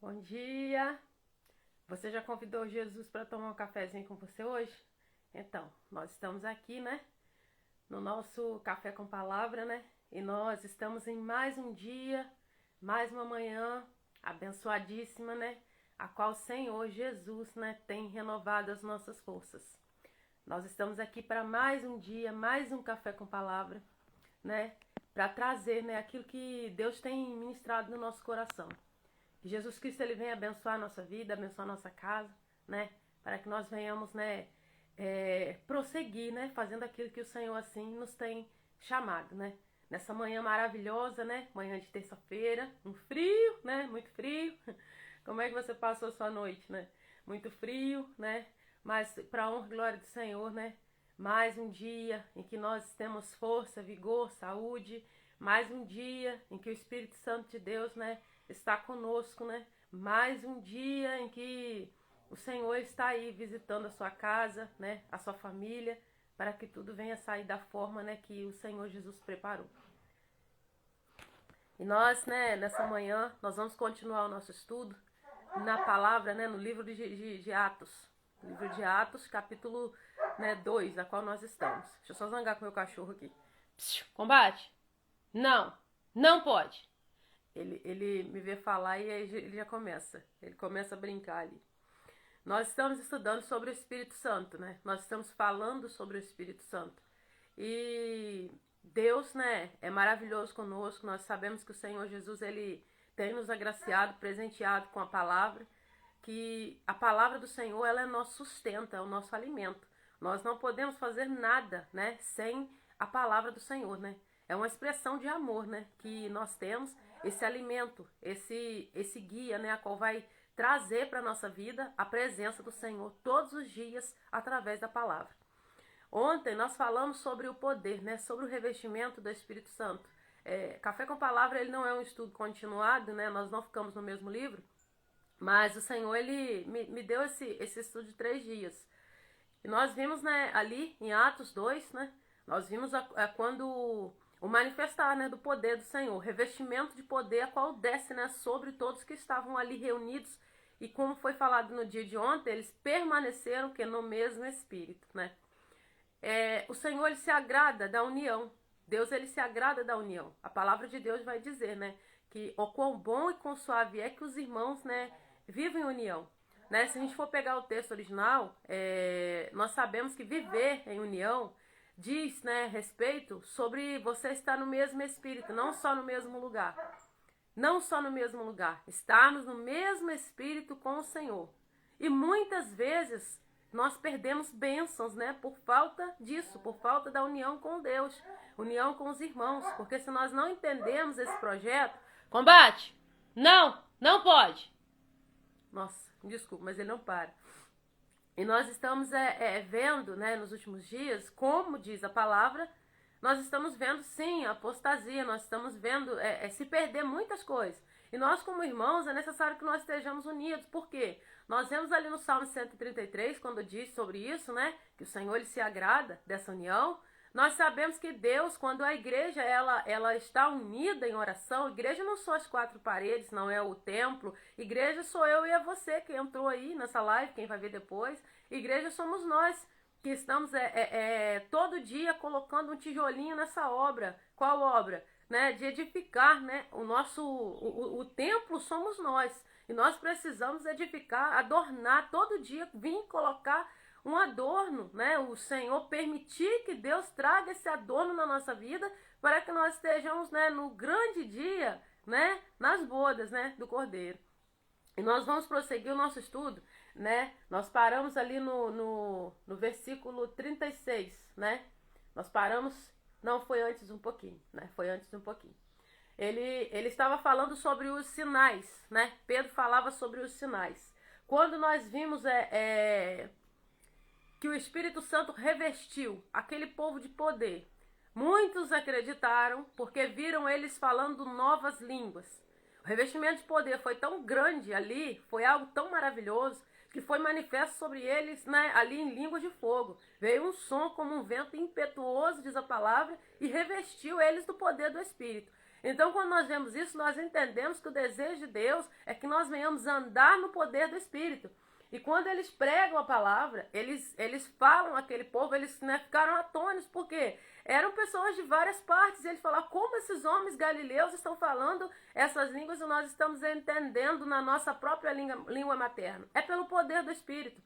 Bom dia! Você já convidou Jesus para tomar um cafezinho com você hoje? Então, nós estamos aqui, né? No nosso Café com Palavra, né? E nós estamos em mais um dia, mais uma manhã abençoadíssima, né? A qual o Senhor Jesus, né, tem renovado as nossas forças. Nós estamos aqui para mais um dia, mais um Café com Palavra, né? Para trazer, né, aquilo que Deus tem ministrado no nosso coração. Que Jesus Cristo ele vem abençoar a nossa vida, abençoar a nossa casa, né? Para que nós venhamos, né, prosseguir, né? Fazendo aquilo que o Senhor assim nos tem chamado, né? Nessa manhã maravilhosa, né? Manhã de terça-feira, um frio, né? Muito frio. Como é que você passou a sua noite, né? Muito frio, né? Mas para honra e glória do Senhor, né? Mais um dia em que nós temos força, vigor, saúde. Mais um dia em que o Espírito Santo de Deus, né, está conosco, né? Mais um dia em que o Senhor está aí visitando a sua casa, né? A sua família, para que tudo venha sair da forma, né, que o Senhor Jesus preparou. E nós, né, nessa manhã, nós vamos continuar o nosso estudo na palavra, né, no livro de Atos. Livro de Atos, capítulo, né, 2, a qual nós estamos. Deixa eu só zangar com o meu cachorro aqui. Psiu, combate! Não! Não pode! Ele me vê falar e aí ele já começa. Ele começa a brincar ali. Nós estamos estudando sobre o Espírito Santo, né? Nós estamos falando sobre o Espírito Santo. E Deus, né, é maravilhoso conosco. Nós sabemos que o Senhor Jesus, ele tem nos agraciado, presenteado com a palavra. Que a palavra do Senhor, ela é nosso sustento, é o nosso alimento. Nós não podemos fazer nada, né, sem a palavra do Senhor, né? É uma expressão de amor, né, que nós temos, esse alimento, esse guia, né, a qual vai trazer para a nossa vida a presença do Senhor todos os dias através da palavra. Ontem nós falamos sobre o poder, né, sobre o revestimento do Espírito Santo. Café com Palavra ele não é um estudo continuado, né, nós não ficamos no mesmo livro, mas o Senhor ele me deu esse estudo de 3 dias. E nós vimos, né, ali em Atos 2, né, nós vimos quando o manifestar, né, do poder do Senhor, o revestimento de poder a qual desce, né, sobre todos que estavam ali reunidos. E como foi falado no dia de ontem, eles permaneceram que no mesmo Espírito, né? O Senhor ele se agrada da união. Deus ele se agrada da união. A palavra de Deus vai dizer, né, que o quão bom e quão suave é que os irmãos, né, vivem em união. Né? Se a gente for pegar o texto original, nós sabemos que viver em união diz, né, respeito sobre você estar no mesmo espírito, não só no mesmo lugar. Não só no mesmo lugar, estarmos no mesmo espírito com o Senhor. E muitas vezes nós perdemos bênçãos, né, por falta disso, por falta da união com Deus, união com os irmãos, porque se nós não entendemos esse projeto, combate! Não, não pode! Nossa, desculpa, mas ele não para. E nós estamos vendo, né, nos últimos dias, como diz a palavra, nós estamos vendo sim a apostasia, nós estamos vendo se perder muitas coisas. E nós como irmãos é necessário que nós estejamos unidos. Por quê? Nós vemos ali no Salmo 133, quando diz sobre isso, né, que o Senhor ele se agrada dessa união. Nós sabemos que Deus, quando a igreja ela está unida em oração, igreja não são as 4 paredes, não é o templo, igreja sou eu e é você que entrou aí nessa live, quem vai ver depois, igreja somos nós que estamos todo dia colocando um tijolinho nessa obra. Qual obra? Né? De edificar, né? O templo somos nós, e nós precisamos edificar, adornar, todo dia vir colocar um adorno, né? O Senhor permitir que Deus traga esse adorno na nossa vida para que nós estejamos, né, no grande dia, né, nas bodas, né, do Cordeiro. E nós vamos prosseguir o nosso estudo, né? Nós paramos ali no versículo 36, né? Nós paramos, não, foi antes um pouquinho, né? Foi antes um pouquinho. Ele estava falando sobre os sinais, né? Pedro falava sobre os sinais. Quando nós vimos que o Espírito Santo revestiu aquele povo de poder, muitos acreditaram porque viram eles falando novas línguas. O revestimento de poder foi tão grande ali, foi algo tão maravilhoso, que foi manifesto sobre eles, né, ali em línguas de fogo. Veio um som como um vento impetuoso, diz a palavra, e revestiu eles do poder do Espírito. Então, quando nós vemos isso, nós entendemos que o desejo de Deus é que nós venhamos andar no poder do Espírito. E quando eles pregam a palavra, eles falam aquele povo, eles, né, ficaram atônitos, porque eram pessoas de várias partes. E eles falaram, como esses homens galileus estão falando essas línguas e nós estamos entendendo na nossa própria língua materna? É pelo poder do Espírito.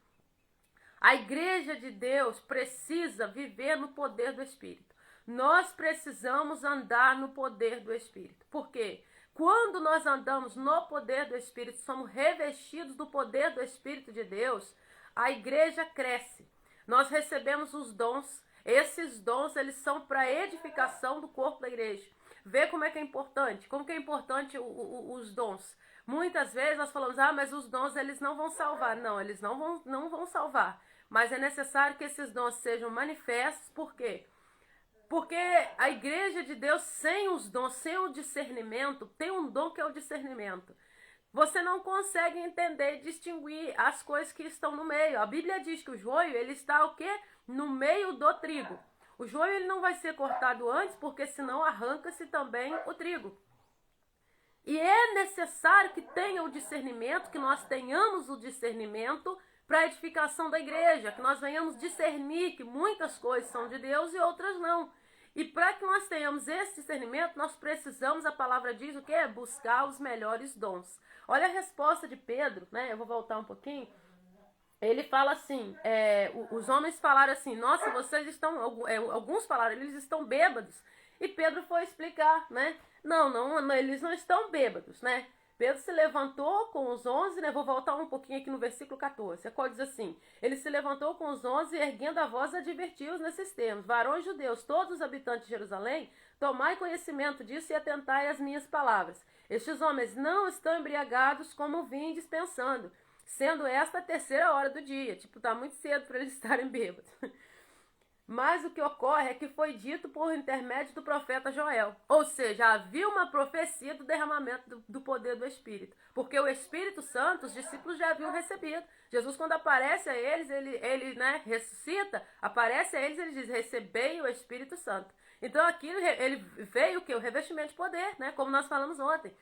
A igreja de Deus precisa viver no poder do Espírito. Nós precisamos andar no poder do Espírito. Por quê? Quando nós andamos no poder do Espírito, somos revestidos do poder do Espírito de Deus, a igreja cresce. Nós recebemos os dons. Esses dons, eles são para a edificação do corpo da igreja. Vê como é que é importante. Como que é importante os dons. Muitas vezes nós falamos, mas os dons eles não vão salvar. Não, eles não vão salvar. Mas é necessário que esses dons sejam manifestos. Por quê? Porque a igreja de Deus, sem os dons, sem o discernimento, tem um dom que é o discernimento. Você não consegue entender e distinguir as coisas que estão no meio. A Bíblia diz que o joio, ele está o quê? No meio do trigo. O joio ele não vai ser cortado antes, porque senão arranca-se também o trigo. E é necessário que tenha o discernimento, que nós tenhamos o discernimento para a edificação da igreja, que nós venhamos discernir que muitas coisas são de Deus e outras não. E para que nós tenhamos esse discernimento, nós precisamos, a palavra diz o quê? Buscar os melhores dons. Olha a resposta de Pedro, né? Eu vou voltar um pouquinho. Ele fala assim, os homens falaram assim, nossa, vocês estão, alguns falaram, eles estão bêbados. E Pedro foi explicar, né? Não, eles não estão bêbados, né? Pedro se levantou com os 11, né? Vou voltar um pouquinho aqui no versículo 14. A qual diz assim, ele se levantou com os 11 e erguendo a voz advertiu-os nesses termos. Varões judeus, todos os habitantes de Jerusalém, tomai conhecimento disso e atentai às minhas palavras. Estes homens não estão embriagados como vindes pensando, sendo esta a terceira hora do dia. Tipo, tá muito cedo para eles estarem bêbados. Mas o que ocorre é que foi dito por intermédio do profeta Joel. Ou seja, havia uma profecia do derramamento do poder do Espírito. Porque o Espírito Santo, os discípulos já haviam recebido. Jesus, quando aparece a eles, ele né, ressuscita, aparece a eles, ele diz, recebei o Espírito Santo. Então aqui ele veio o quê? O revestimento de poder, né? Como nós falamos ontem.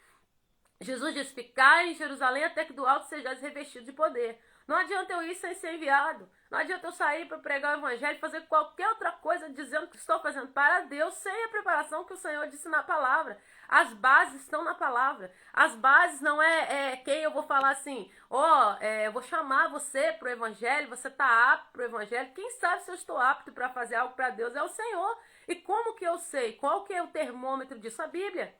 Jesus diz, ficai em Jerusalém até que do alto sejais revestido de poder. Não adianta eu ir sem ser enviado. Não adianta eu sair para pregar o evangelho, fazer qualquer outra coisa dizendo que estou fazendo para Deus, sem a preparação que o Senhor disse na palavra. As bases estão na palavra. As bases não é quem eu vou falar assim, eu vou chamar você para o evangelho, você está apto para o evangelho. Quem sabe se eu estou apto para fazer algo para Deus é o Senhor. E como que eu sei? Qual que é o termômetro disso? A Bíblia.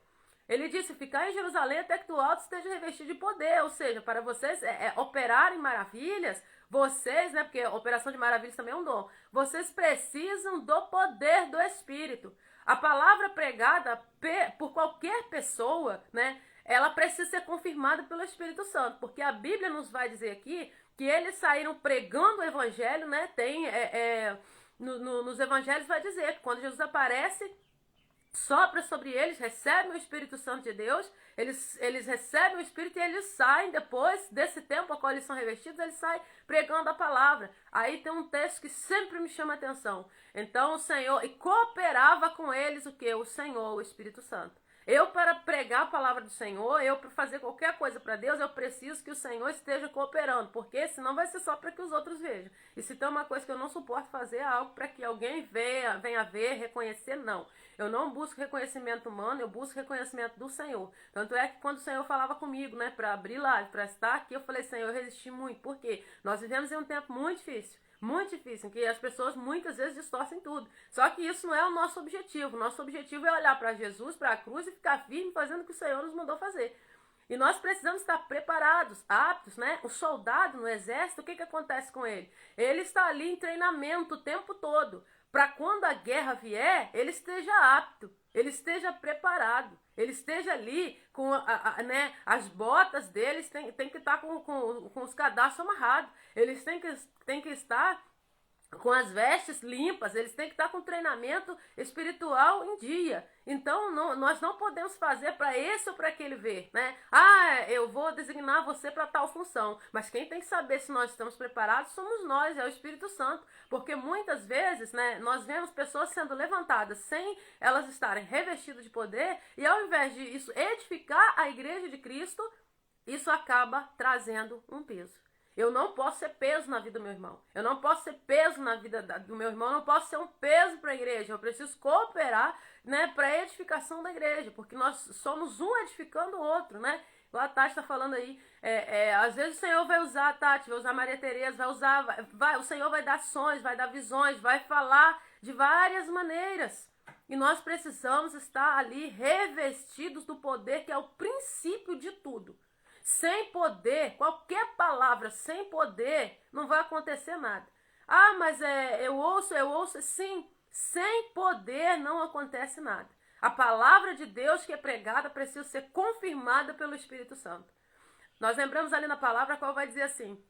Ele disse, ficar em Jerusalém até que do alto esteja revestido de poder. Ou seja, para vocês operarem maravilhas, vocês, né, porque a operação de maravilhas também é um dom, vocês precisam do poder do Espírito. A palavra pregada por qualquer pessoa, né, ela precisa ser confirmada pelo Espírito Santo. Porque a Bíblia nos vai dizer aqui que eles saíram pregando o evangelho, né, nos evangelhos vai dizer que quando Jesus aparece, sopra sobre eles, recebem o Espírito Santo de Deus, eles recebem o Espírito e eles saem, depois desse tempo a qual eles são revestidos, eles saem pregando a palavra. Aí tem um texto que sempre me chama a atenção. Então o Senhor, e cooperava com eles o que? O Senhor, o Espírito Santo. Eu, para pregar a palavra do Senhor, eu para fazer qualquer coisa para Deus, eu preciso que o Senhor esteja cooperando, porque senão vai ser só para que os outros vejam. E se tem uma coisa que eu não suporto fazer, é algo para que alguém venha ver, reconhecer, não. Eu não busco reconhecimento humano, eu busco reconhecimento do Senhor. Tanto é que quando o Senhor falava comigo, né, para abrir live, para estar aqui, eu falei, Senhor, eu resisti muito. Por quê? Nós vivemos em um tempo muito difícil, em que as pessoas muitas vezes distorcem tudo. Só que isso não é o nosso objetivo. O nosso objetivo é olhar para Jesus, para a cruz e ficar firme fazendo o que o Senhor nos mandou fazer. E nós precisamos estar preparados, aptos, né? O soldado no exército, o que acontece com ele? Ele está ali em treinamento o tempo todo, para quando a guerra vier, ele esteja apto, ele esteja preparado, ele esteja ali com né, as botas deles, tem que estar com os cadastros amarrados, eles têm que estar com as vestes limpas, eles têm que estar com treinamento espiritual em dia. Então, nós não podemos fazer para esse ou para aquele ver, né? Ah, eu vou designar você para tal função. Mas quem tem que saber se nós estamos preparados somos nós, é o Espírito Santo. Porque muitas vezes, né, nós vemos pessoas sendo levantadas sem elas estarem revestidas de poder, e ao invés de isso edificar a igreja de Cristo, isso acaba trazendo um peso. Eu não posso ser peso na vida do meu irmão. Eu não posso ser peso na vida do meu irmão. Eu não posso ser um peso para a igreja. Eu preciso cooperar, né, para a edificação da igreja. Porque nós somos um edificando o outro, né? Igual a Tati está falando aí. Às vezes o Senhor vai usar a Tati, vai usar a Maria Tereza, o Senhor vai dar sonhos, vai dar visões, vai falar de várias maneiras. E nós precisamos estar ali revestidos do poder que é o princípio de tudo. Sem poder, qualquer palavra sem poder, não vai acontecer nada. Ah, mas eu ouço, sim. Sem poder não acontece nada. A palavra de Deus que é pregada precisa ser confirmada pelo Espírito Santo. Nós lembramos ali na palavra qual vai dizer assim: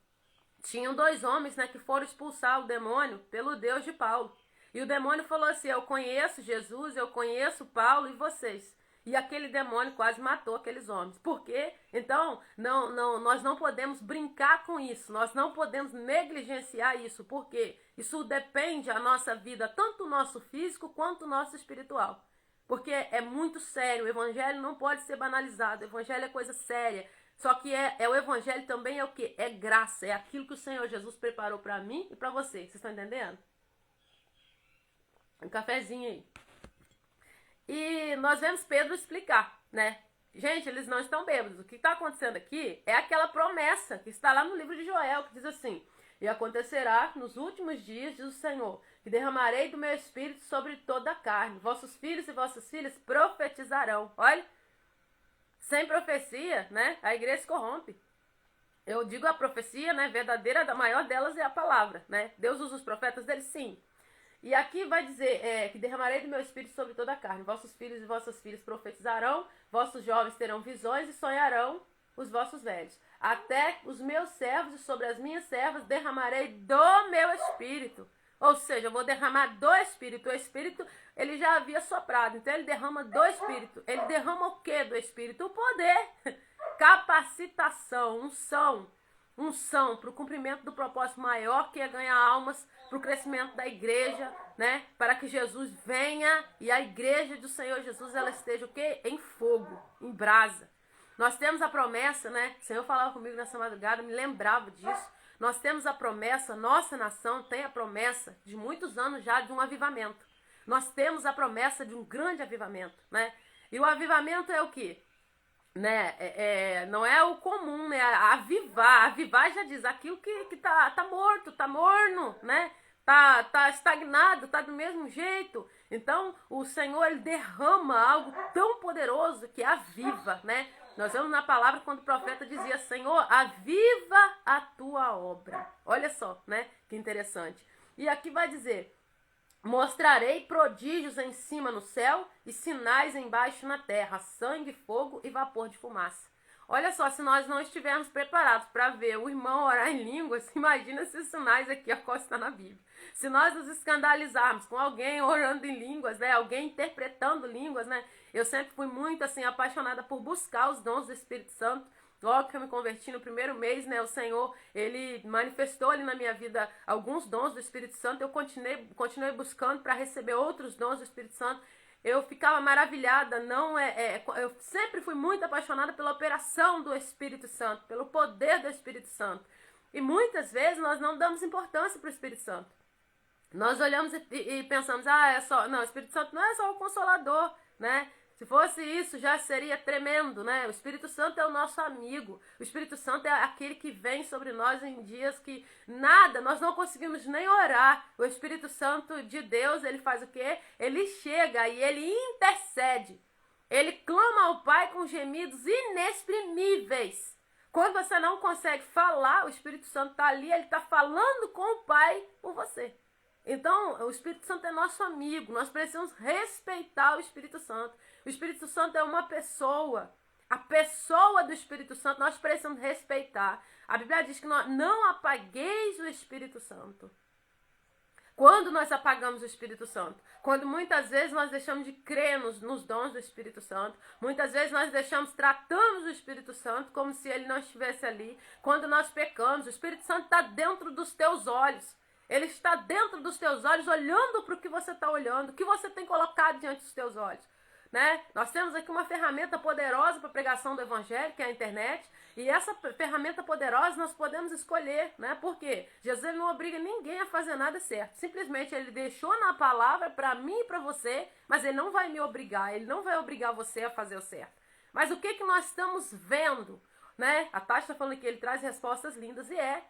tinham 2 homens, né, que foram expulsar o demônio pelo Deus de Paulo. E o demônio falou assim: eu conheço Jesus, eu conheço Paulo e vocês. E aquele demônio quase matou aqueles homens. Por quê? Então, nós não podemos brincar com isso. Nós não podemos negligenciar isso. Por quê? Isso depende da nossa vida, tanto o nosso físico quanto o nosso espiritual. Porque é muito sério. O evangelho não pode ser banalizado. O evangelho é coisa séria. Só que o evangelho também é o quê? É graça. É aquilo que o Senhor Jesus preparou para mim e para você. Vocês estão entendendo? Um cafezinho aí. E nós vemos Pedro explicar, né? Gente, eles não estão bêbados. O que está acontecendo aqui é aquela promessa que está lá no livro de Joel, que diz assim: e acontecerá nos últimos dias, diz o Senhor, que derramarei do meu espírito sobre toda a carne. Vossos filhos e vossas filhas profetizarão. Olha, sem profecia, né? A igreja se corrompe. Eu digo a profecia, né? Verdadeira, a maior delas é a palavra, né? Deus usa os profetas dele, sim. E aqui vai dizer que derramarei do meu espírito sobre toda a carne. Vossos filhos e vossas filhas profetizarão, vossos jovens terão visões e sonharão os vossos velhos. Até os meus servos e sobre as minhas servas derramarei do meu espírito. Ou seja, eu vou derramar do espírito. O espírito, ele já havia soprado, então ele derrama do espírito. Ele derrama o que do espírito? O poder, capacitação, unção para o cumprimento do propósito maior, que é ganhar almas para o crescimento da igreja, né? Para que Jesus venha e a igreja do Senhor Jesus, ela esteja o quê? Em fogo, em brasa. Nós temos a promessa, né? O Senhor falava comigo nessa madrugada, me lembrava disso. Nós temos a promessa, nossa nação tem a promessa de muitos anos já de um avivamento. Nós temos a promessa de um grande avivamento, né? E o avivamento é o quê? Né? Não é o comum, né? Avivar já diz aquilo que tá morto, tá morno, né? Tá estagnado, tá do mesmo jeito. Então, o Senhor, ele derrama algo tão poderoso que aviva, né? Nós vemos na palavra quando o profeta dizia: Senhor, aviva a tua obra. Olha só, né? Que interessante. E aqui vai dizer: mostrarei prodígios em cima no céu e sinais embaixo na terra, sangue, fogo e vapor de fumaça. Olha só, se nós não estivermos preparados para ver o irmão orar em línguas, imagina esses sinais aqui, ó, qual está na Bíblia. Se nós nos escandalizarmos com alguém orando em línguas, né, alguém interpretando línguas, né, eu sempre fui muito assim apaixonada por buscar os dons do Espírito Santo. Logo que eu me converti no primeiro mês, né, o Senhor, ele manifestou ali na minha vida alguns dons do Espírito Santo. Eu continuei buscando para receber outros dons do Espírito Santo. Eu ficava maravilhada, eu sempre fui muito apaixonada pela operação do Espírito Santo, pelo poder do Espírito Santo. E muitas vezes nós não damos importância para o Espírito Santo. Nós olhamos e pensamos: não, o Espírito Santo não é só o Consolador, né? Se fosse isso, já seria tremendo, né? O Espírito Santo é o nosso amigo. O Espírito Santo é aquele que vem sobre nós em dias que nós não conseguimos nem orar. O Espírito Santo de Deus, ele faz o quê? Ele chega e ele intercede. Ele clama ao Pai com gemidos inexprimíveis. Quando você não consegue falar, o Espírito Santo está ali, ele está falando com o Pai por você. Então, o Espírito Santo é nosso amigo. Nós precisamos respeitar o Espírito Santo. O Espírito Santo é uma pessoa. A pessoa do Espírito Santo nós precisamos respeitar. A Bíblia diz que não apagueis o Espírito Santo. Quando nós apagamos o Espírito Santo? Quando muitas vezes nós deixamos de crer nos dons do Espírito Santo. Muitas vezes nós tratamos o Espírito Santo como se ele não estivesse ali. Quando nós pecamos, o Espírito Santo está dentro dos teus olhos. Ele está dentro dos teus olhos, olhando para o que você está olhando, o que você tem colocado diante dos teus olhos. Né? Nós temos aqui uma ferramenta poderosa para a pregação do Evangelho, que é a internet, e essa ferramenta poderosa nós podemos escolher, né? Por quê? Jesus ele não obriga ninguém a fazer nada certo, simplesmente ele deixou na palavra para mim e para você, mas ele não vai me obrigar, ele não vai obrigar você a fazer o certo. Mas o que nós estamos vendo? Né? A Tati está falando que ele traz respostas lindas, e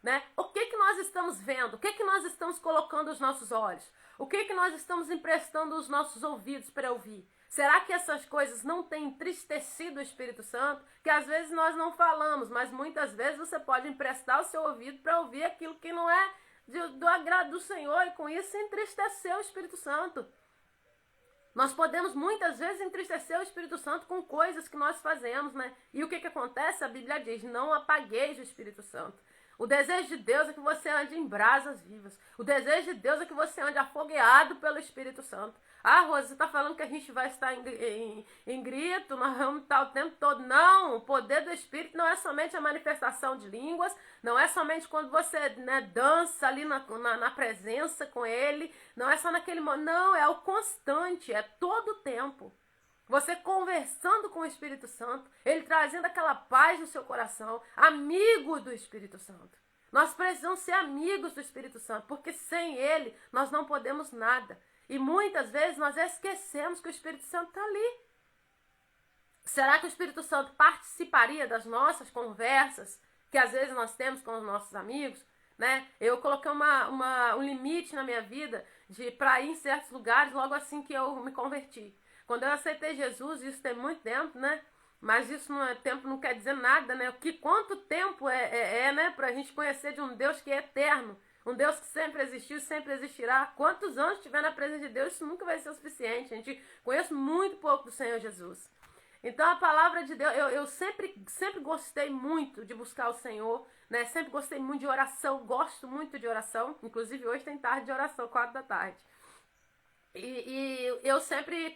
né? O que nós estamos vendo? O que nós estamos colocando os nossos olhos? O que nós estamos emprestando os nossos ouvidos para ouvir? Será que essas coisas não têm entristecido o Espírito Santo? Que às vezes nós não falamos, mas muitas vezes você pode emprestar o seu ouvido para ouvir aquilo que não é do agrado do Senhor, e com isso entristecer o Espírito Santo. Nós podemos muitas vezes entristecer o Espírito Santo com coisas que nós fazemos, né? E o que acontece? A Bíblia diz: não apagueis o Espírito Santo. O desejo de Deus é que você ande em brasas vivas. O desejo de Deus é que você ande afogueado pelo Espírito Santo. Ah, Rosa, você está falando que a gente vai estar em grito, nós vamos estar o tempo todo. Não, o poder do Espírito não é somente a manifestação de línguas, não é somente quando você, né, dança ali na presença com Ele, não é só naquele momento, não, é o constante, é todo o tempo. Você conversando com o Espírito Santo, ele trazendo aquela paz no seu coração, amigo do Espírito Santo. Nós precisamos ser amigos do Espírito Santo, porque sem ele nós não podemos nada. E muitas vezes nós esquecemos que o Espírito Santo está ali. Será que o Espírito Santo participaria das nossas conversas, que às vezes nós temos com os nossos amigos? Né? Eu coloquei um limite na minha vida para ir em certos lugares logo assim que eu me converti. Quando eu aceitei Jesus, isso tem muito tempo, né? Mas isso tempo não quer dizer nada, né? Quanto tempo né? Pra gente conhecer de um Deus que é eterno. Um Deus que sempre existiu e sempre existirá. Quantos anos estiver na presença de Deus, isso nunca vai ser o suficiente. A gente conhece muito pouco do Senhor Jesus. Então a palavra de Deus, eu sempre gostei muito de buscar o Senhor, né? Sempre gostei muito de oração, gosto muito de oração. Inclusive hoje tem tarde de oração, 4 da tarde. E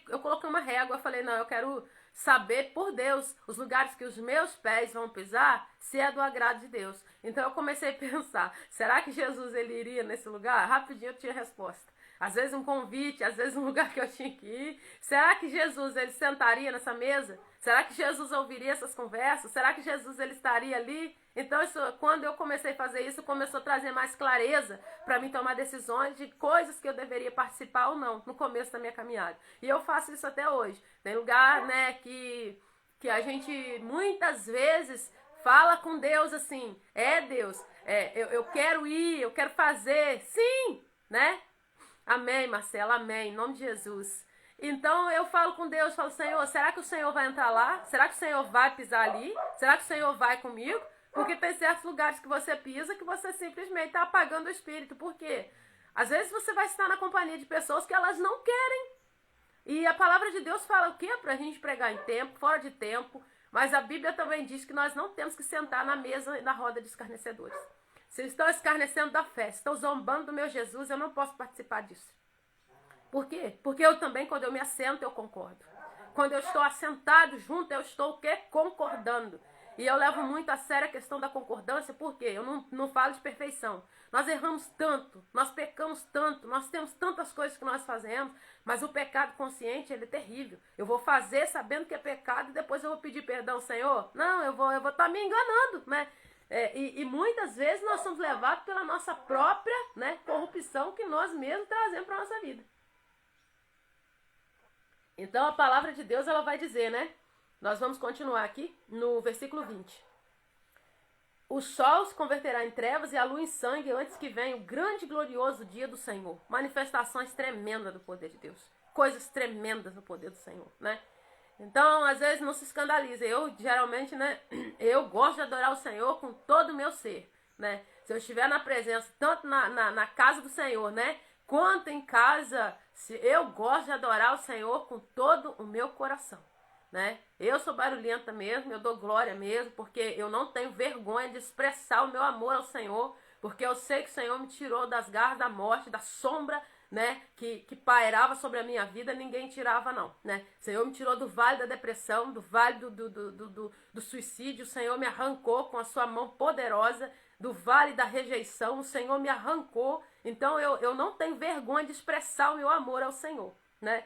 eu coloquei uma régua, eu falei, não, eu quero saber por Deus os lugares que os meus pés vão pisar, se é do agrado de Deus. Então eu comecei a pensar, será que Jesus ele iria nesse lugar? Rapidinho eu tinha resposta. Às vezes um convite, às vezes um lugar que eu tinha que ir. Será que Jesus ele sentaria nessa mesa? Será que Jesus ouviria essas conversas? Será que Jesus ele estaria ali? Então, quando eu comecei a fazer isso, começou a trazer mais clareza para mim tomar decisões de coisas que eu deveria participar ou não no começo da minha caminhada. E eu faço isso até hoje. Tem lugar, né, que a gente muitas vezes fala com Deus assim, Deus, eu quero ir, eu quero fazer. Sim, né? Amém, Marcela, amém, em nome de Jesus. Então eu falo com Deus, falo, Senhor, será que o Senhor vai entrar lá? Será que o Senhor vai pisar ali? Será que o Senhor vai comigo? Porque tem certos lugares que você pisa que você simplesmente está apagando o Espírito. Por quê? Às vezes você vai estar na companhia de pessoas que elas não querem. E a palavra de Deus fala o quê? Para a gente pregar em tempo, fora de tempo. Mas a Bíblia também diz que nós não temos que sentar na mesa e na roda de escarnecedores. Se estão escarnecendo da fé, se estão zombando do meu Jesus, eu não posso participar disso. Por quê? Porque eu também, quando eu me assento, eu concordo. Quando eu estou assentado junto, eu estou o quê? Concordando. E eu levo muito a sério a questão da concordância, porque eu não falo de perfeição. Nós erramos tanto, nós pecamos tanto, nós temos tantas coisas que nós fazemos, mas o pecado consciente, ele é terrível. Eu vou fazer sabendo que é pecado e depois eu vou pedir perdão, Senhor? Não, eu vou estar me enganando, né? E muitas vezes nós somos levados pela nossa própria, né, corrupção que nós mesmos trazemos para a nossa vida. Então a palavra de Deus ela vai dizer, né? Nós vamos continuar aqui no versículo 20. O sol se converterá em trevas e a lua em sangue antes que venha o grande e glorioso dia do Senhor. Manifestações tremendas do poder de Deus. Coisas tremendas do poder do Senhor, né? Então, às vezes, não se escandaliza. Eu, geralmente, né? Eu gosto de adorar o Senhor com todo o meu ser, né? Se eu estiver na presença, tanto na casa do Senhor, né? Quanto em casa, eu gosto de adorar o Senhor com todo o meu coração. Né? Eu sou barulhenta mesmo, eu dou glória mesmo, porque eu não tenho vergonha de expressar o meu amor ao Senhor Porque eu sei que o Senhor me tirou das garras da morte, da sombra, né, que pairava sobre a minha vida, ninguém tirava não, né? O Senhor me tirou do vale da depressão, do vale do suicídio, o Senhor me arrancou com a sua mão poderosa do vale da rejeição, o Senhor me arrancou, então eu não tenho vergonha de expressar o meu amor ao Senhor, né?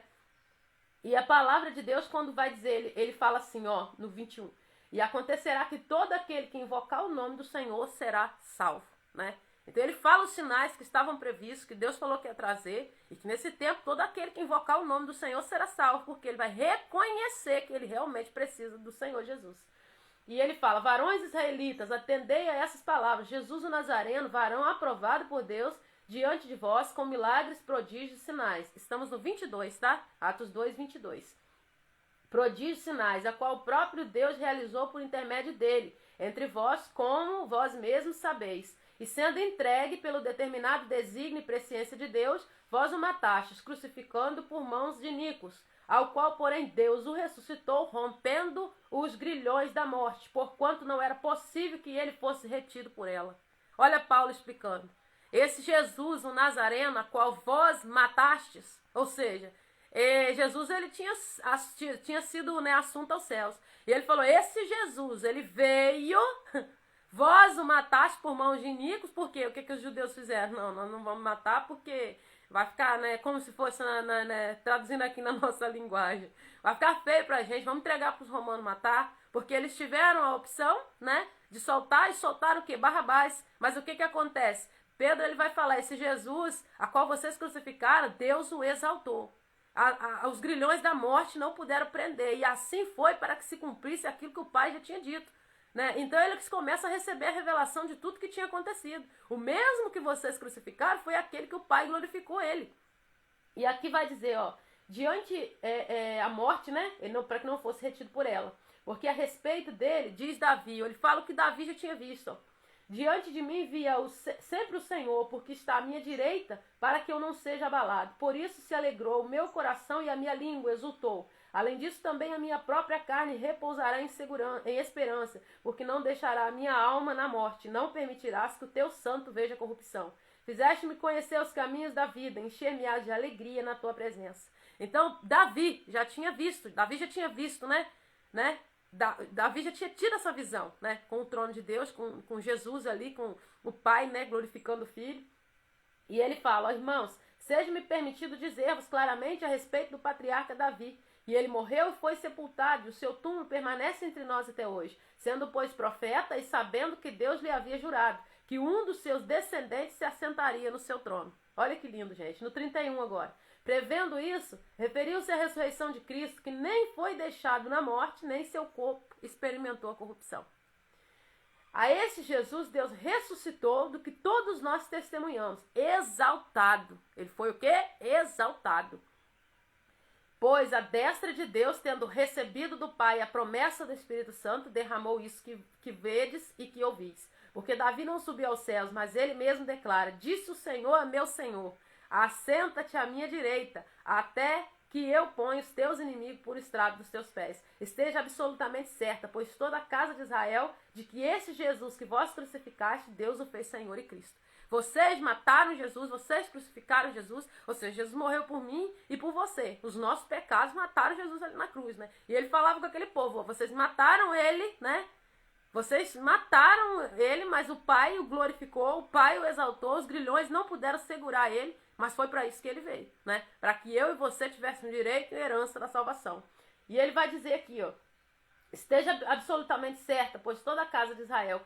E a palavra de Deus, quando vai dizer, ele fala assim, ó, no 21, e acontecerá que todo aquele que invocar o nome do Senhor será salvo, né? Então ele fala os sinais que estavam previstos, que Deus falou que ia trazer, e que nesse tempo todo aquele que invocar o nome do Senhor será salvo, porque ele vai reconhecer que ele realmente precisa do Senhor Jesus. E ele fala, varões israelitas, atendei a essas palavras, Jesus o Nazareno, varão aprovado por Deus, diante de vós, com milagres, prodígios e sinais. Estamos no 22, tá? Atos 2, 22. Prodígios e sinais, a qual o próprio Deus realizou por intermédio dele, entre vós, como vós mesmos sabeis. E sendo entregue pelo determinado desígnio e presciência de Deus, vós o matastes, crucificando por mãos de iníquos, ao qual, porém, Deus o ressuscitou, rompendo os grilhões da morte, porquanto não era possível que ele fosse retido por ela. Olha Paulo explicando. Esse Jesus, o Nazareno, a qual vós matastes, ou seja, Jesus ele tinha sido, né, assunto aos céus. E ele falou, esse Jesus, ele veio... Vós o mataste por mãos de iníquos, por quê? O que os judeus fizeram? Não, nós não vamos matar porque vai ficar, né, como se fosse, né, traduzindo aqui na nossa linguagem. Vai ficar feio pra gente, vamos entregar para os romanos matar, porque eles tiveram a opção, né, de soltar, e soltaram o quê? Barrabás. Mas o que acontece? Pedro ele vai falar, esse Jesus, a qual vocês crucificaram, Deus o exaltou. Os grilhões da morte não puderam prender, e assim foi para que se cumprisse aquilo que o Pai já tinha dito. Né? Então eles começam a receber a revelação de tudo que tinha acontecido. O mesmo que vocês crucificaram foi aquele que o Pai glorificou ele. E aqui vai dizer, ó, diante a morte, né, para que não fosse retido por ela. Porque a respeito dele, diz Davi, ele fala o que Davi já tinha visto. Ó. Diante de mim via sempre o Senhor, porque está à minha direita, para que eu não seja abalado. Por isso se alegrou o meu coração e a minha língua exultou. Além disso, também a minha própria carne repousará em esperança, porque não deixará a minha alma na morte, não permitirás que o teu santo veja corrupção. Fizeste-me conhecer os caminhos da vida, encher-me-á de alegria na tua presença. Então, Davi já tinha visto, né? Davi já tinha tido essa visão, né? Com o trono de Deus, com Jesus ali, com o Pai, né? Glorificando o Filho. E ele fala, ó, irmãos, seja-me permitido dizer-vos claramente a respeito do patriarca Davi. E ele morreu e foi sepultado, e o seu túmulo permanece entre nós até hoje, sendo, pois, profeta e sabendo que Deus lhe havia jurado, que um dos seus descendentes se assentaria no seu trono. Olha que lindo, gente. No 31 agora. Prevendo isso, referiu-se à ressurreição de Cristo, que nem foi deixado na morte, nem seu corpo experimentou a corrupção. A esse Jesus, Deus ressuscitou, do que todos nós testemunhamos, exaltado. Ele foi o quê? Exaltado. Pois a destra de Deus, tendo recebido do Pai a promessa do Espírito Santo, derramou isso que vedes e que ouvis. Porque Davi não subiu aos céus, mas ele mesmo declara, disse o Senhor a meu Senhor, assenta-te à minha direita, até que eu ponha os teus inimigos por estrado dos teus pés. Esteja absolutamente certa, pois toda a casa de Israel, de que esse Jesus que vós crucificaste, Deus o fez Senhor e Cristo. Vocês mataram Jesus, vocês crucificaram Jesus, ou seja, Jesus morreu por mim e por você. Os nossos pecados mataram Jesus ali na cruz, né? E ele falava com aquele povo, ó, vocês mataram ele, né? Vocês mataram ele, mas o Pai o glorificou, o Pai o exaltou, os grilhões não puderam segurar ele, mas foi para isso que ele veio, né? Para que eu e você tivéssemos direito e herança da salvação. E ele vai dizer aqui, ó, esteja absolutamente certa, pois toda a casa de Israel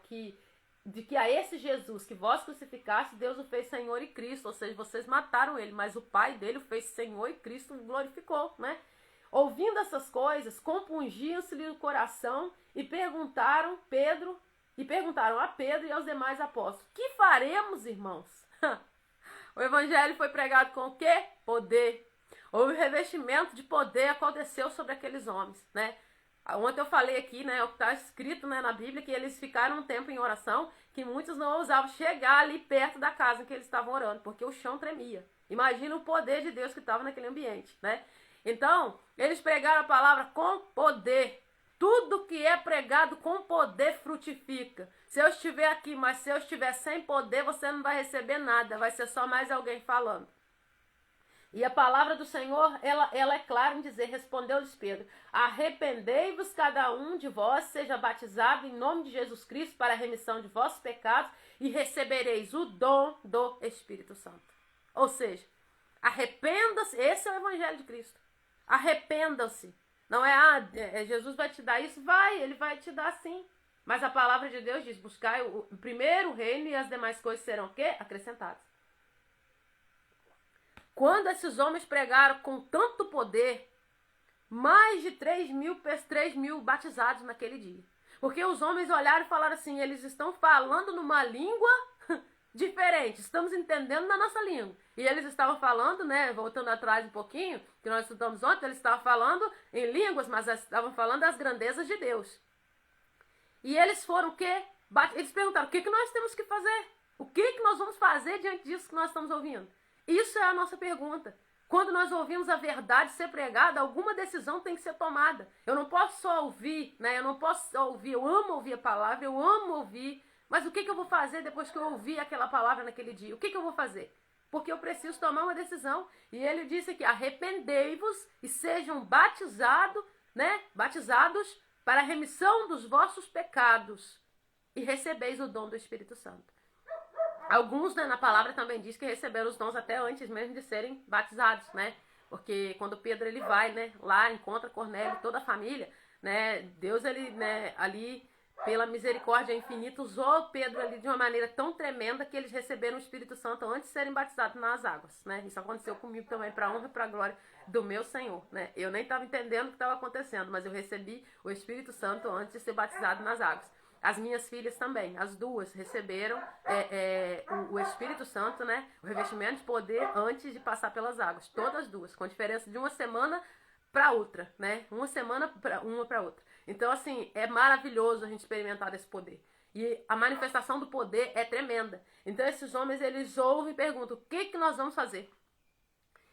de que a esse Jesus que vós crucificaste, Deus o fez Senhor e Cristo, ou seja, vocês mataram ele, mas o Pai dele o fez Senhor e Cristo o glorificou, né? Ouvindo essas coisas, compungiam-se-lhe o coração e perguntaram a Pedro e aos demais apóstolos, que faremos, irmãos? O evangelho foi pregado com o quê? Poder. O revestimento de poder aconteceu sobre aqueles homens, né? Ontem eu falei aqui, né, o que está escrito, né, na Bíblia, que eles ficaram um tempo em oração, que muitos não ousavam chegar ali perto da casa em que eles estavam orando, porque o chão tremia. Imagina o poder de Deus que estava naquele ambiente, né? Então, eles pregaram a palavra com poder. tudo que é pregado com poder frutifica. Se eu estiver aqui, mas se eu estiver sem poder, você não vai receber nada. Vai ser só mais alguém falando. E a palavra do Senhor, ela é clara em dizer, respondeu-lhes Pedro, arrependei-vos cada um de vós, seja batizado em nome de Jesus Cristo para a remissão de vossos pecados e recebereis o dom do Espírito Santo. Ou seja, arrependa-se, esse é o Evangelho de Cristo. Arrependam-se. Não é, Jesus vai te dar isso? Ele vai te dar sim. Mas a palavra de Deus diz, buscai o primeiro reino e as demais coisas serão o quê? Acrescentadas. Quando esses homens pregaram com tanto poder, mais de 3 mil batizados naquele dia. Porque os homens olharam e falaram assim, eles estão falando numa língua diferente, estamos entendendo na nossa língua. E eles estavam falando, né, voltando atrás um pouquinho, que nós estudamos ontem, eles estavam falando em línguas, mas estavam falando das grandezas de Deus. E eles foram o quê? Eles perguntaram, o que nós temos que fazer? O que nós vamos fazer diante disso que nós estamos ouvindo? Isso é a nossa pergunta. Quando nós ouvimos a verdade ser pregada, alguma decisão tem que ser tomada. Eu não posso só ouvir, né? Eu não posso só ouvir, eu amo ouvir a palavra, eu amo ouvir, mas o que eu vou fazer depois que eu ouvir aquela palavra naquele dia? O que eu vou fazer? Porque eu preciso tomar uma decisão. E ele disse aqui, arrependei-vos e sejam batizados, né? Batizados para a remissão dos vossos pecados e recebeis o dom do Espírito Santo. Alguns, né, na palavra também diz que receberam os dons até antes mesmo de serem batizados, né? Porque quando Pedro ele vai, né, lá encontra Cornélio e toda a família, né? Deus ele, né, ali pela misericórdia infinita usou Pedro ali de uma maneira tão tremenda que eles receberam o Espírito Santo antes de serem batizados nas águas, né? Isso aconteceu comigo também para a honra e para a glória do meu Senhor, né? Eu nem estava entendendo o que estava acontecendo, mas eu recebi o Espírito Santo antes de ser batizado nas águas. As minhas filhas também, as duas, receberam o Espírito Santo, né? O revestimento de poder antes de passar pelas águas. Todas as duas, com diferença de uma semana para outra, né? Uma semana para outra. Então, assim, é maravilhoso a gente experimentar esse poder. E a manifestação do poder é tremenda. Então, esses homens, eles ouvem e perguntam, o que nós vamos fazer?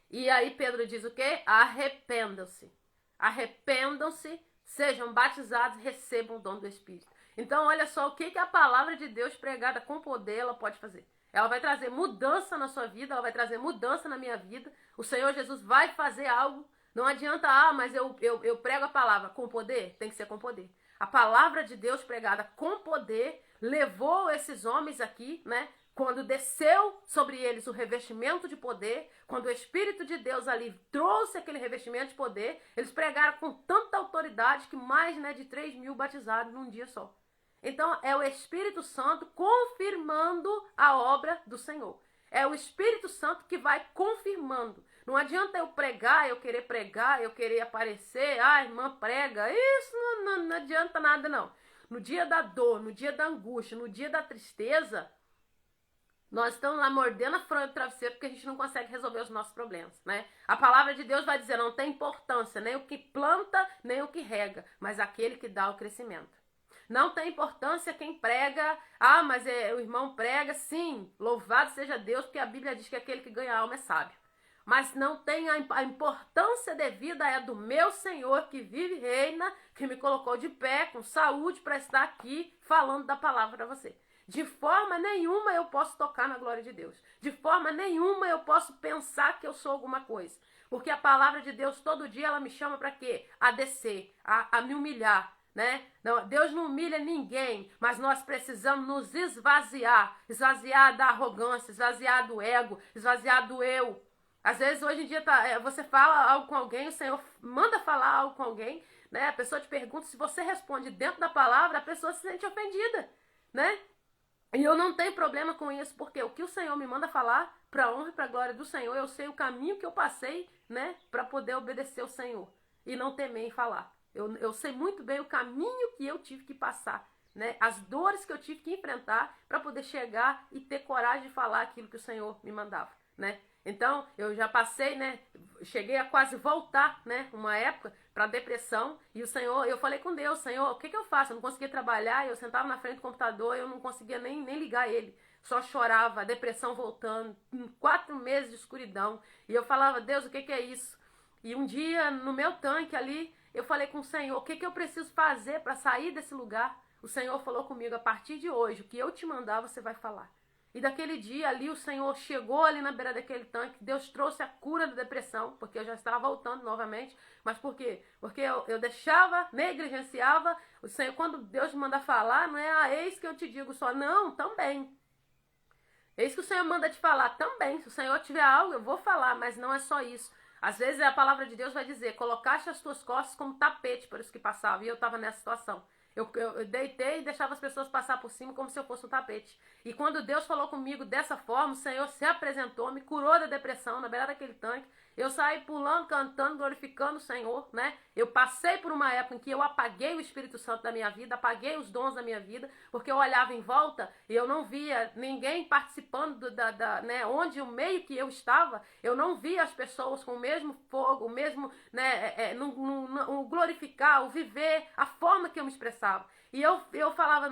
E aí Pedro diz o quê? Arrependam-se. Arrependam-se, sejam batizados e recebam o dom do Espírito. Então, olha só o que a palavra de Deus pregada com poder ela pode fazer. Ela vai trazer mudança na sua vida, ela vai trazer mudança na minha vida. O Senhor Jesus vai fazer algo. Não adianta, mas eu prego a palavra com poder. Tem que ser com poder. A palavra de Deus pregada com poder levou esses homens aqui, né? Quando desceu sobre eles o revestimento de poder, quando o Espírito de Deus ali trouxe aquele revestimento de poder, eles pregaram com tanta autoridade que mais, né, de 3 mil batizados num dia só. Então, é o Espírito Santo confirmando a obra do Senhor. É o Espírito Santo que vai confirmando. Não adianta eu pregar, eu querer aparecer. Ah, irmã prega. Isso não adianta nada, não. No dia da dor, no dia da angústia, no dia da tristeza, nós estamos lá mordendo a fronha do travesseiro porque a gente não consegue resolver os nossos problemas, né? A palavra de Deus vai dizer, não tem importância nem o que planta, nem o que rega, mas aquele que dá o crescimento. Não tem importância quem prega. Ah, mas o irmão prega. Sim, louvado seja Deus, porque a Bíblia diz que aquele que ganha a alma é sábio. Mas não tem a importância devida é do meu Senhor que vive e reina, que me colocou de pé, com saúde, para estar aqui falando da palavra para você. De forma nenhuma eu posso tocar na glória de Deus. De forma nenhuma eu posso pensar que eu sou alguma coisa. Porque a palavra de Deus todo dia ela me chama para quê? A descer, a me humilhar. Né? Não, Deus não humilha ninguém, mas nós precisamos nos esvaziar da arrogância, esvaziar do ego, esvaziar do eu. Às vezes hoje em dia você fala algo com alguém, o Senhor manda falar algo com alguém, né? A pessoa te pergunta, se você responde dentro da palavra, a pessoa se sente ofendida, né? E eu não tenho problema com isso, porque o que o Senhor me manda falar, para a honra e para a glória do Senhor, eu sei o caminho que eu passei, né? Para poder obedecer o Senhor e não temer em falar. Eu sei muito bem o caminho que eu tive que passar, né? As dores que eu tive que enfrentar para poder chegar e ter coragem de falar aquilo que o Senhor me mandava, né? Então, eu já passei, né? Cheguei a quase voltar, né? Uma época para depressão. E o Senhor, eu falei com Deus, Senhor, o que eu faço? Eu não conseguia trabalhar, eu sentava na frente do computador, eu não conseguia nem ligar ele. Só chorava, a depressão voltando, 4 meses de escuridão. E eu falava, Deus, o que é isso? E um dia, no meu tanque ali, eu falei com o Senhor, o que eu preciso fazer para sair desse lugar? O Senhor falou comigo, a partir de hoje, o que eu te mandar, você vai falar. E daquele dia ali, o Senhor chegou ali na beira daquele tanque, Deus trouxe a cura da depressão, porque eu já estava voltando novamente. Mas por quê? Porque eu deixava, negligenciava. O Senhor, quando Deus me manda falar, não é, eis que eu te digo só, não, também. Eis que o Senhor manda te falar também. Se o Senhor tiver algo, eu vou falar, mas não é só isso. Às vezes a palavra de Deus vai dizer, colocaste as tuas costas como tapete para os que passavam. E eu estava nessa situação. Eu deitei e deixava as pessoas passar por cima como se eu fosse um tapete. E quando Deus falou comigo dessa forma, o Senhor se apresentou, me curou da depressão na beira daquele tanque. Eu saí pulando, cantando, glorificando o Senhor, né? Eu passei por uma época em que eu apaguei o Espírito Santo da minha vida, apaguei os dons da minha vida, porque eu olhava em volta e eu não via ninguém participando né, onde o meio que eu estava, eu não via as pessoas com o mesmo fogo, o mesmo, né, o glorificar, o viver, a forma que eu me expressava. E eu falava,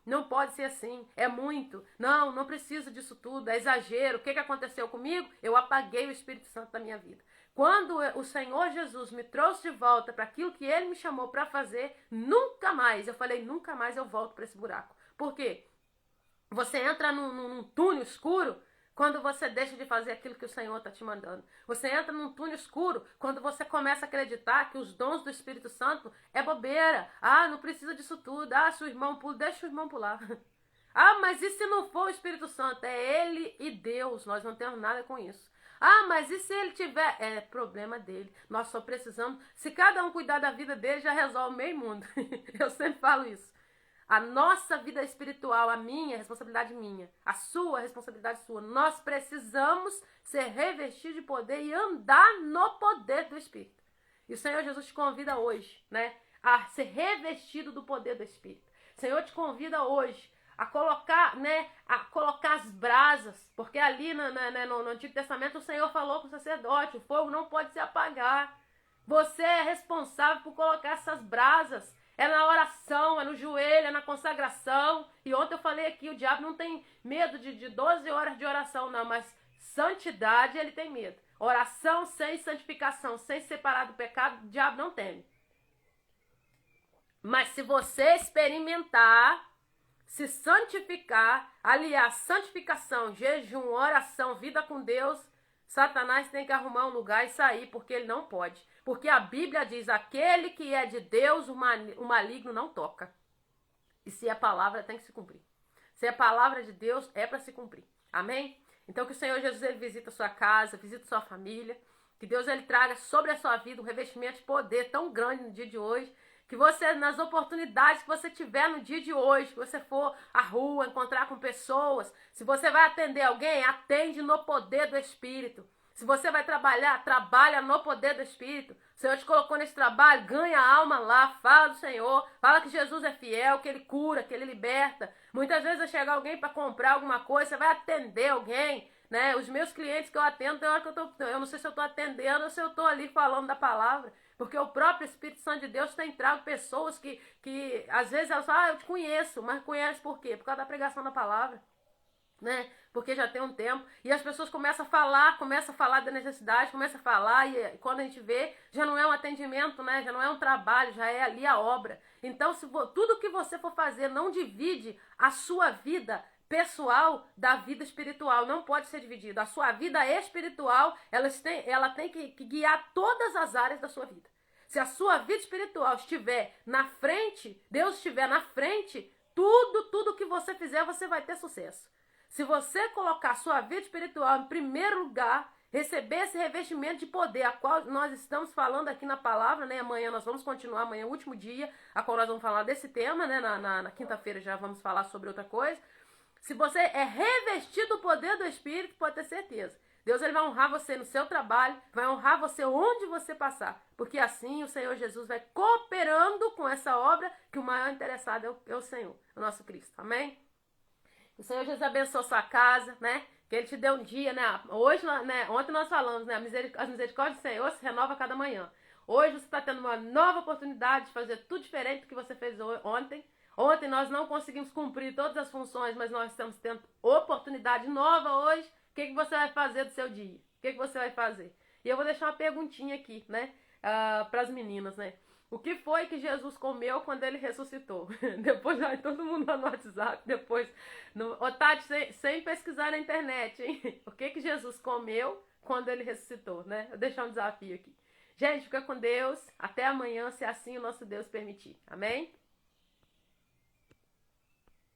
não pode ser assim, é muito, não preciso disso tudo, é exagero. O que aconteceu comigo? Eu apaguei o Espírito Santo da minha vida. Quando o Senhor Jesus me trouxe de volta para aquilo que Ele me chamou para fazer, nunca mais, eu falei, nunca mais eu volto para esse buraco. Por quê? Você entra num túnel escuro quando você deixa de fazer aquilo que o Senhor está te mandando. Você entra num túnel escuro quando você começa a acreditar que os dons do Espírito Santo é bobeira. Não precisa disso tudo. Se o irmão pula, deixa o irmão pular. Mas e se não for o Espírito Santo? É Ele e Deus. Nós não temos nada com isso. Mas e se ele tiver? É problema dele. Nós só precisamos... Se cada um cuidar da vida dele, já resolve meio mundo. Eu sempre falo isso. A nossa vida espiritual, a minha, a responsabilidade minha. A sua, a responsabilidade sua. Nós precisamos ser revestidos de poder e andar no poder do Espírito. E o Senhor Jesus te convida hoje, né, a ser revestido do poder do Espírito. O Senhor te convida hoje a colocar, né, as brasas. Porque ali no Antigo Testamento o Senhor falou com o sacerdote, o fogo não pode se apagar. Você é responsável por colocar essas brasas. É na oração, é no joelho, é na consagração. E ontem eu falei aqui, o diabo não tem medo de 12 horas de oração, não. Mas santidade ele tem medo. Oração sem santificação, sem separar do pecado, o diabo não teme. Mas se você experimentar, se santificar, aliás, santificação, jejum, oração, vida com Deus, Satanás tem que arrumar um lugar e sair, porque ele não pode. Porque a Bíblia diz, aquele que é de Deus, o maligno não toca. E se é palavra, tem que se cumprir. Se é palavra de Deus, é para se cumprir. Amém? Então que o Senhor Jesus ele visita a sua casa, visita a sua família. Que Deus ele traga sobre a sua vida um revestimento de poder tão grande no dia de hoje. Que você, nas oportunidades que você tiver no dia de hoje, que você for à rua, encontrar com pessoas, se você vai atender alguém, atende no poder do Espírito. Se você vai trabalhar, trabalha no poder do Espírito. O Senhor te colocou nesse trabalho, ganha a alma lá, fala do Senhor, fala que Jesus é fiel, que Ele cura, que Ele liberta. Muitas vezes vai chegar alguém para comprar alguma coisa, você vai atender alguém, né? Os meus clientes que eu atendo, tem hora que eu não sei se eu estou atendendo ou se eu estou ali falando da palavra. Porque o próprio Espírito Santo de Deus tem trago pessoas que às vezes elas falam, eu te conheço, mas conhece por quê? Por causa da pregação da palavra. Né? Porque já tem um tempo, e as pessoas começam a falar da necessidade, começam a falar, e quando a gente vê, já não é um atendimento, né? Já não é um trabalho, já é ali a obra. Então, tudo que você for fazer, não divide a sua vida pessoal da vida espiritual, não pode ser dividido. A sua vida espiritual, ela tem que guiar todas as áreas da sua vida. Se a sua vida espiritual estiver na frente, Deus estiver na frente, tudo que você fizer, você vai ter sucesso. Se você colocar sua vida espiritual em primeiro lugar, receber esse revestimento de poder, a qual nós estamos falando aqui na palavra, né? Amanhã nós vamos continuar, amanhã é o último dia, a qual nós vamos falar desse tema, né? Na quinta-feira já vamos falar sobre outra coisa. Se você é revestido do poder do Espírito, pode ter certeza. Deus ele vai honrar você no seu trabalho, vai honrar você onde você passar. Porque assim o Senhor Jesus vai cooperando com essa obra, que o maior interessado é o Senhor, o nosso Cristo. Amém? O Senhor Jesus abençoe sua casa, né? Que Ele te deu um dia, né? Hoje, né? Ontem nós falamos, né? As misericórdias do Senhor se renova a cada manhã. Hoje você está tendo uma nova oportunidade de fazer tudo diferente do que você fez ontem. Ontem nós não conseguimos cumprir todas as funções, mas nós estamos tendo oportunidade nova hoje. O que você vai fazer do seu dia? O que você vai fazer? E eu vou deixar uma perguntinha aqui, né? Para as meninas, né? O que foi que Jesus comeu quando ele ressuscitou? Depois vai todo mundo lá no WhatsApp, depois... Ô Tati, sem pesquisar na internet, hein? O que Jesus comeu quando ele ressuscitou, né? Vou deixar um desafio aqui. Gente, fica com Deus. Até amanhã, se assim o nosso Deus permitir. Amém?